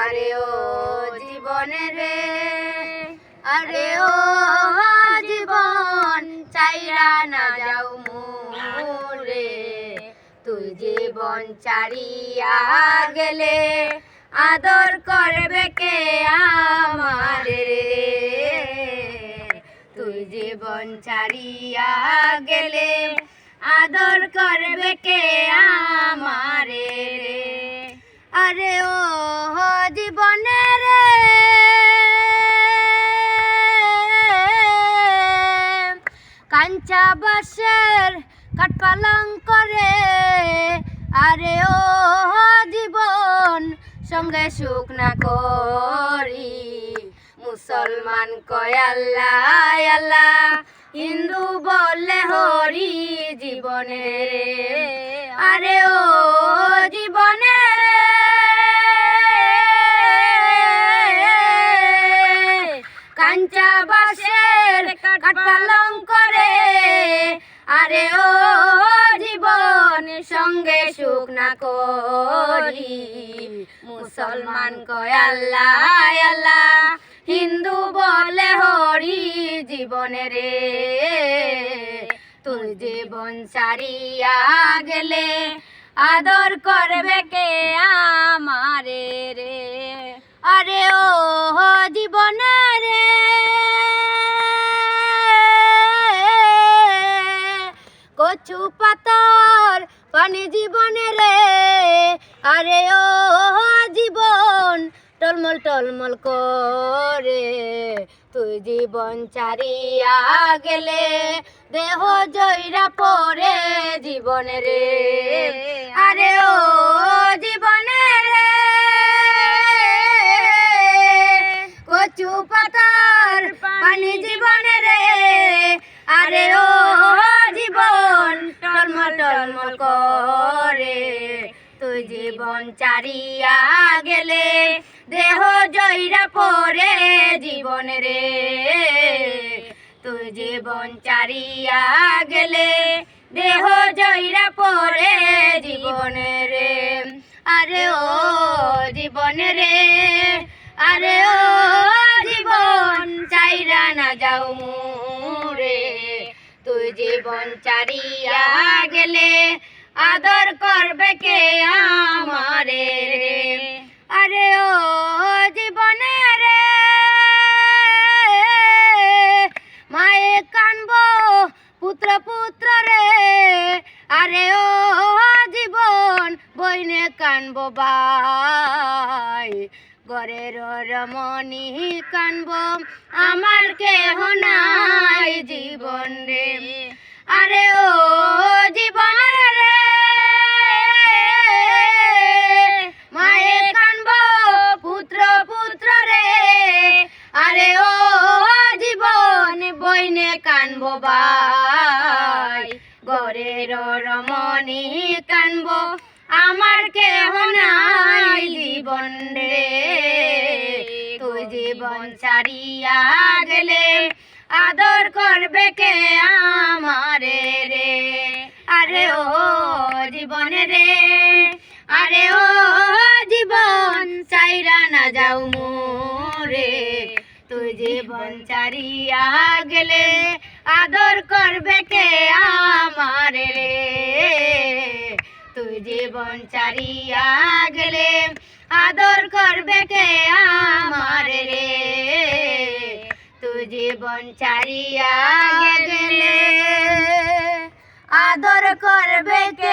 আরে ও জীবনে রে, আরে ও জীবন চাইরা না যাও মোরে, তুই জীবন চারিয়া গেলে আদর করবে কে আমারে রে, তুই জীবন চারিয়া গেলে আদর করবে কে আমারে রে। আরে ও জীবনে রে, কাঞ্চা বাঁশের কাঠ পালং করে, আরে ও জীবন সঙ্গে সুখ না করি, মুসলমান কয় আল্লাহ আল্লাহ, হিন্দু বলে হরি জীবনে রে। আরে ও জীবনে রে, কাঞ্চা বাঁশের কাঠ পালং করে, আরে ও জীবন সঙ্গে সুখ না করি, মুসলমান কয় আল্লাহ আল্লাহ, হিন্দু বলে হরি জীবনে রে। তুই জীবন ছাড়িয়া গেলে আদর করবে কে আমারে রে। আরে ও জীবনে রে, কচু পাতার পানি জীবনে রে, আরে ও জীবন টলমল টলমল করে, তুই জীবন চারিয়া গেলে দেহ জয়রা পরে জীবনে রে। আরে ও জীবনে রে, কচু পাতার পানি জীবনে রে, আরে ও জীবন টলমল টলমল করে, তুই জীবন চারিয়া গেলে দেহ জয়রা পরে জীবন রে, তুই জীবন চারিয়া গেলে দেহ জয়রা পরে জীবন রে। আরে ও জীবন রে, আরে ও জীবন চাইরা না যাও মোরে, তুই জীবন চারিয়া গেলে আদর করবে কে আমারে রে। আরে ও জীবনে রে, মায়ে কানব পুত্র পুত্র রে, আরে ও জীবন বইনে কানব ভাই, ঘরের রমণী কানব আমার কেহ নাই জীবন রে। আরে ও জীবন রে, মায়ে কানব পুত্র পুত্র রে, আরে ও জীবন বইনে কানব ভাই, ঘরের রমণী কানব আমার কেহ নাই জীবন রে। তুই জীবন ছাড়িয়া গেলে আদর করবে কে আমারে রে। আরে ও জীবন রে, আরে ও জীবন চাইরা না যাও মোরে, তুই জীবন ছাড়িয়া গেলে আদর করবে কে আমারে রে, তুই জীবন ছাড়িয়া গেলে আদর করবে কে আমারে রে, তুই জীবন ছাড়িয়া গেলে আদর করবে কে